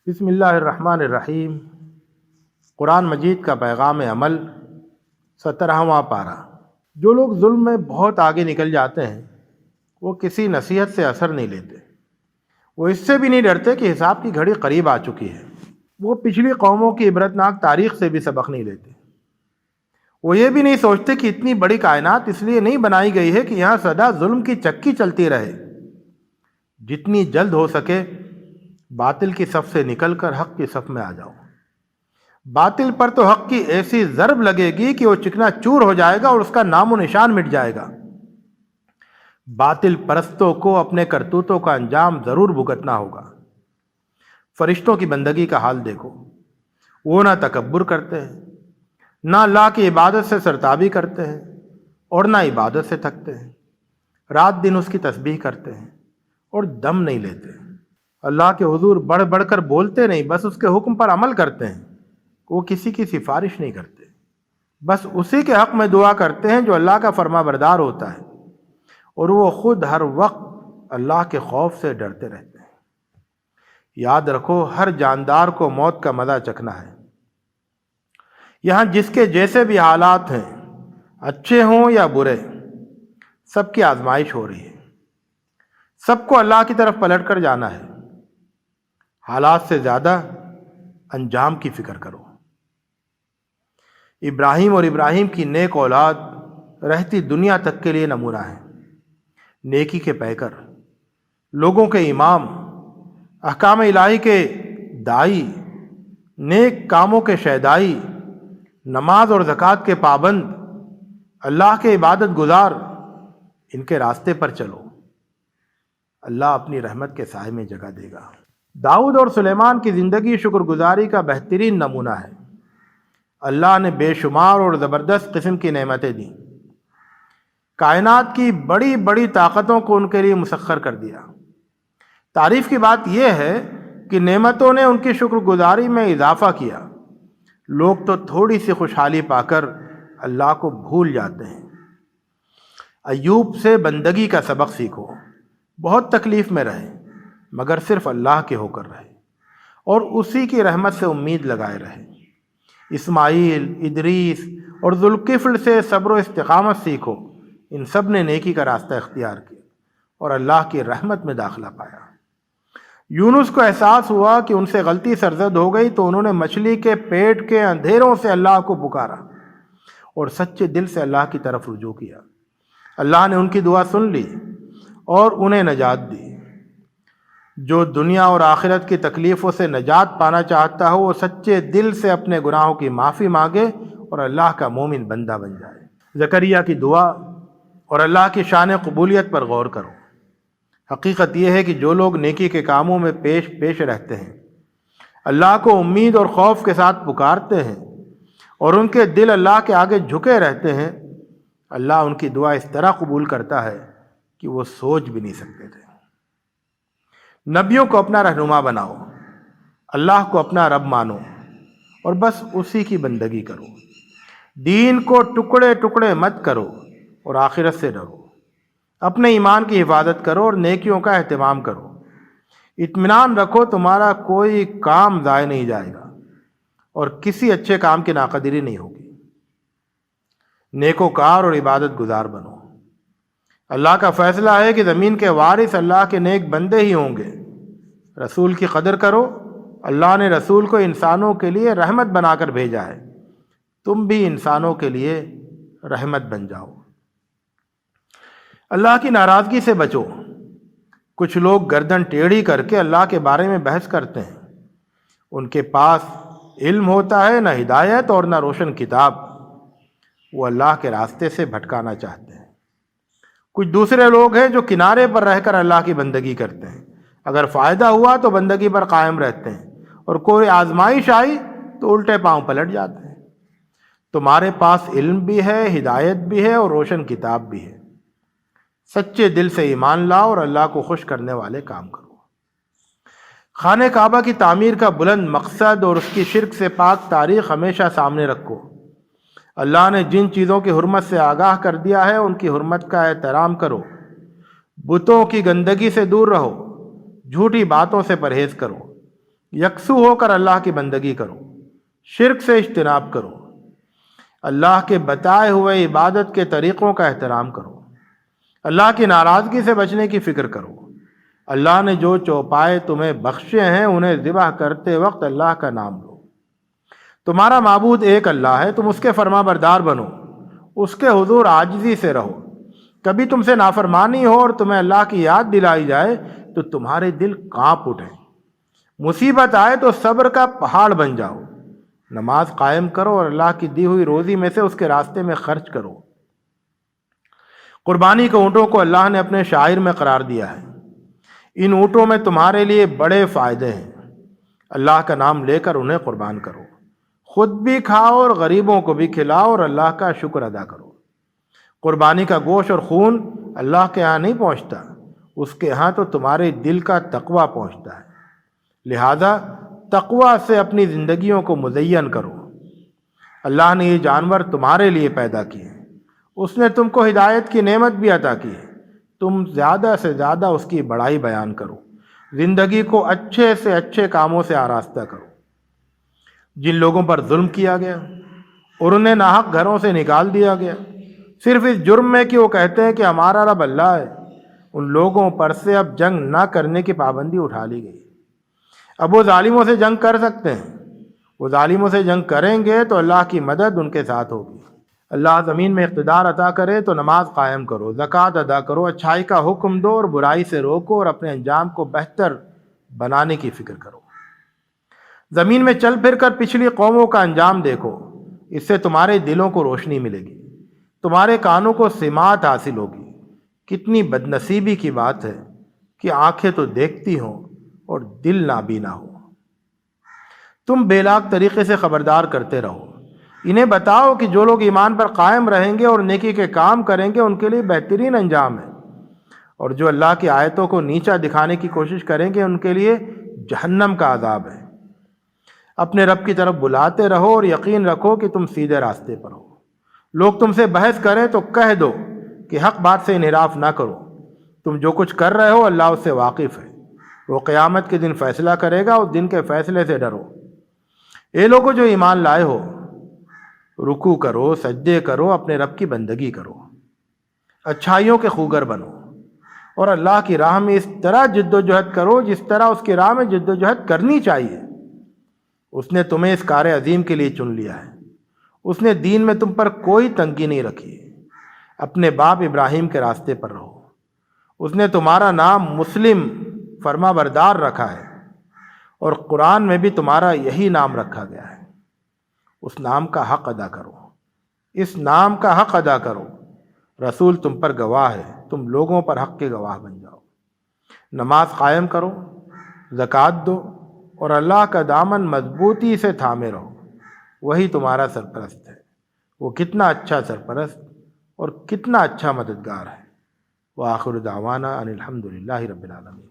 بسم اللہ الرحمن الرحیم۔ قرآن مجید کا پیغام عمل 17واں پارہ۔ جو لوگ ظلم میں بہت آگے نکل جاتے ہیں وہ کسی نصیحت سے اثر نہیں لیتے، وہ اس سے بھی نہیں ڈرتے کہ حساب کی گھڑی قریب آ چکی ہے، وہ پچھلی قوموں کی عبرتناک تاریخ سے بھی سبق نہیں لیتے، وہ یہ بھی نہیں سوچتے کہ اتنی بڑی کائنات اس لیے نہیں بنائی گئی ہے کہ یہاں سدا ظلم کی چکی چلتی رہے۔ جتنی جلد ہو سکے باطل کی صف سے نکل کر حق کی صف میں آ جاؤ۔ باطل پر تو حق کی ایسی ضرب لگے گی کہ وہ چکنا چور ہو جائے گا اور اس کا نام و نشان مٹ جائے گا۔ باطل پرستوں کو اپنے کرتوتوں کا انجام ضرور بھگتنا ہوگا۔ فرشتوں کی بندگی کا حال دیکھو، وہ نہ تکبر کرتے ہیں، نہ اللہ کی عبادت سے سرتابی کرتے ہیں اور نہ عبادت سے تھکتے ہیں، رات دن اس کی تسبیح کرتے ہیں اور دم نہیں لیتے۔ اللہ کے حضور بڑھ بڑھ کر بولتے نہیں، بس اس کے حکم پر عمل کرتے ہیں۔ وہ کسی کی سفارش نہیں کرتے، بس اسی کے حق میں دعا کرتے ہیں جو اللہ کا فرما بردار ہوتا ہے، اور وہ خود ہر وقت اللہ کے خوف سے ڈرتے رہتے ہیں۔ یاد رکھو، ہر جاندار کو موت کا مزہ چکھنا ہے۔ یہاں جس کے جیسے بھی حالات ہیں، اچھے ہوں یا برے، سب کی آزمائش ہو رہی ہے، سب کو اللہ کی طرف پلٹ کر جانا ہے۔ حالات سے زیادہ انجام کی فکر کرو۔ ابراہیم اور ابراہیم کی نیک اولاد رہتی دنیا تک کے لیے نمونہ ہے، نیکی کے پیکر، لوگوں کے امام، احکام الہی کے دائی، نیک کاموں کے شیدائی، نماز اور زکوٰۃ کے پابند، اللہ کے عبادت گزار۔ ان کے راستے پر چلو، اللہ اپنی رحمت کے سائے میں جگہ دے گا۔ داؤد اور سلیمان کی زندگی شکر گزاری کا بہترین نمونہ ہے۔ اللہ نے بے شمار اور زبردست قسم کی نعمتیں دیں، کائنات کی بڑی بڑی طاقتوں کو ان کے لیے مسخر کر دیا۔ تعریف کی بات یہ ہے کہ نعمتوں نے ان کی شکر گزاری میں اضافہ کیا۔ لوگ تو تھوڑی سی خوشحالی پا کر اللہ کو بھول جاتے ہیں۔ ایوب سے بندگی کا سبق سیکھو، بہت تکلیف میں رہے مگر صرف اللہ کے ہو کر رہے اور اسی کی رحمت سے امید لگائے رہے۔ اسماعیل، ادریس اور ذوالکفل سے صبر و استقامت سیکھو، ان سب نے نیکی کا راستہ اختیار کیا اور اللہ کی رحمت میں داخلہ پایا۔ یونس کو احساس ہوا کہ ان سے غلطی سرزد ہو گئی تو انہوں نے مچھلی کے پیٹ کے اندھیروں سے اللہ کو پکارا اور سچے دل سے اللہ کی طرف رجوع کیا۔ اللہ نے ان کی دعا سن لی اور انہیں نجات دی۔ جو دنیا اور آخرت کی تکلیفوں سے نجات پانا چاہتا ہو وہ سچے دل سے اپنے گناہوں کی معافی مانگے اور اللہ کا مومن بندہ بن جائے۔ زکریا کی دعا اور اللہ کی شان قبولیت پر غور کرو۔ حقیقت یہ ہے کہ جو لوگ نیکی کے کاموں میں پیش رہتے ہیں، اللہ کو امید اور خوف کے ساتھ پکارتے ہیں اور ان کے دل اللہ کے آگے جھکے رہتے ہیں، اللہ ان کی دعا اس طرح قبول کرتا ہے کہ وہ سوچ بھی نہیں سکتے تھے۔ نبیوں کو اپنا رہنما بناؤ، اللہ کو اپنا رب مانو اور بس اسی کی بندگی کرو۔ دین کو ٹکڑے ٹکڑے مت کرو اور آخرت سے ڈرو۔ اپنے ایمان کی حفاظت کرو اور نیکیوں کا اہتمام کرو۔ اطمینان رکھو، تمہارا کوئی کام ضائع نہیں جائے گا اور کسی اچھے کام کی ناقدری نہیں ہوگی۔ نیکوکار اور عبادت گزار بنو۔ اللہ کا فیصلہ ہے کہ زمین کے وارث اللہ کے نیک بندے ہی ہوں گے۔ رسول کی قدر کرو، اللہ نے رسول کو انسانوں کے لیے رحمت بنا کر بھیجا ہے، تم بھی انسانوں کے لیے رحمت بن جاؤ۔ اللہ کی ناراضگی سے بچو۔ کچھ لوگ گردن ٹیڑھی کر کے اللہ کے بارے میں بحث کرتے ہیں، ان کے پاس علم ہوتا ہے نہ ہدایت اور نہ روشن کتاب، وہ اللہ کے راستے سے بھٹکانا چاہتے ہیں۔ کچھ دوسرے لوگ ہیں جو کنارے پر رہ کر اللہ کی بندگی کرتے ہیں، اگر فائدہ ہوا تو بندگی پر قائم رہتے ہیں اور کوئی آزمائش آئی تو الٹے پاؤں پلٹ جاتے ہیں۔ تمہارے پاس علم بھی ہے، ہدایت بھی ہے اور روشن کتاب بھی ہے۔ سچے دل سے ایمان لاؤ اور اللہ کو خوش کرنے والے کام کرو۔ خانہ کعبہ کی تعمیر کا بلند مقصد اور اس کی شرک سے پاک تاریخ ہمیشہ سامنے رکھو۔ اللہ نے جن چیزوں کی حرمت سے آگاہ کر دیا ہے ان کی حرمت کا احترام کرو۔ بتوں کی گندگی سے دور رہو، جھوٹی باتوں سے پرہیز کرو، یکسو ہو کر اللہ کی بندگی کرو، شرک سے اجتناب کرو، اللہ کے بتائے ہوئے عبادت کے طریقوں کا احترام کرو، اللہ کی ناراضگی سے بچنے کی فکر کرو۔ اللہ نے جو چوپائے تمہیں بخشے ہیں انہیں ذبح کرتے وقت اللہ کا نام لو۔ تمہارا معبود ایک اللہ ہے، تم اس کے فرما بردار بنو، اس کے حضور عاجزی سے رہو۔ کبھی تم سے نافرمانی ہو اور تمہیں اللہ کی یاد دلائی جائے تو تمہارے دل کانپ اٹھیں۔ مصیبت آئے تو صبر کا پہاڑ بن جاؤ۔ نماز قائم کرو اور اللہ کی دی ہوئی روزی میں سے اس کے راستے میں خرچ کرو۔ قربانی کے اونٹوں کو اللہ نے اپنے شاعر میں قرار دیا ہے۔ ان اونٹوں میں تمہارے لیے بڑے فائدے ہیں۔ اللہ کا نام لے کر انہیں قربان کرو، خود بھی کھاؤ اور غریبوں کو بھی کھلاؤ اور اللہ کا شکر ادا کرو۔ قربانی کا گوشت اور خون اللہ کے ہاں نہیں پہنچتا، اس کے ہاں تو تمہارے دل کا تقویٰ پہنچتا ہے۔ لہذا تقویٰ سے اپنی زندگیوں کو مزین کرو۔ اللہ نے یہ جانور تمہارے لیے پیدا کیے، اس نے تم کو ہدایت کی نعمت بھی عطا کی ہے۔ تم زیادہ سے زیادہ اس کی بڑائی بیان کرو، زندگی کو اچھے سے اچھے کاموں سے آراستہ کرو۔ جن لوگوں پر ظلم کیا گیا اور انہیں ناحق گھروں سے نکال دیا گیا صرف اس جرم میں کہ وہ کہتے ہیں کہ ہمارا رب اللہ ہے، ان لوگوں پر سے اب جنگ نہ کرنے کی پابندی اٹھا لی گئی۔ اب وہ ظالموں سے جنگ کر سکتے ہیں، وہ ظالموں سے جنگ کریں گے تو اللہ کی مدد ان کے ساتھ ہوگی۔ اللہ زمین میں اقتدار عطا کرے تو نماز قائم کرو، زکوٰۃ ادا کرو، اچھائی کا حکم دو اور برائی سے روکو اور اپنے انجام کو بہتر بنانے کی فکر کرو۔ زمین میں چل پھر کر پچھلی قوموں کا انجام دیکھو، اس سے تمہارے دلوں کو روشنی ملے گی، تمہارے کانوں کو سماعت حاصل ہوگی۔ کتنی بدنصیبی کی بات ہے کہ آنکھیں تو دیکھتی ہوں اور دل نابینا ہو۔ تم بے لاگ طریقے سے خبردار کرتے رہو، انہیں بتاؤ کہ جو لوگ ایمان پر قائم رہیں گے اور نیکی کے کام کریں گے ان کے لیے بہترین انجام ہے، اور جو اللہ کی آیتوں کو نیچا دکھانے کی کوشش کریں گے ان کے لیے جہنم کا عذاب ہے۔ اپنے رب کی طرف بلاتے رہو اور یقین رکھو کہ تم سیدھے راستے پر ہو۔ لوگ تم سے بحث کریں تو کہہ دو کہ حق بات سے انحراف نہ کرو، تم جو کچھ کر رہے ہو اللہ اس سے واقف ہے، وہ قیامت کے دن فیصلہ کرے گا، اس دن کے فیصلے سے ڈرو۔ اے لوگوں جو ایمان لائے ہو، رکوع کرو، سجدے کرو، اپنے رب کی بندگی کرو، اچھائیوں کے خوگر بنو اور اللہ کی راہ میں اس طرح جد و جہد کرو جس طرح اس کی راہ میں جد و جہد کرنی چاہیے۔ اس نے تمہیں اس کار عظیم کے لیے چن لیا ہے، اس نے دین میں تم پر کوئی تنگی نہیں رکھی۔ اپنے باپ ابراہیم کے راستے پر رہو، اس نے تمہارا نام مسلم فرما بردار رکھا ہے، اور قرآن میں بھی تمہارا یہی نام رکھا گیا ہے۔ اس نام کا حق ادا کرو، اس نام کا حق ادا کرو۔ رسول تم پر گواہ ہے، تم لوگوں پر حق کے گواہ بن جاؤ۔ نماز قائم کرو، زکوٰۃ دو اور اللہ کا دامن مضبوطی سے تھامے رہو، وہی تمہارا سرپرست ہے۔ وہ کتنا اچھا سرپرست اور کتنا اچھا مددگار ہے۔ وآخر دعوانا ان الحمد للہ رب العالمین۔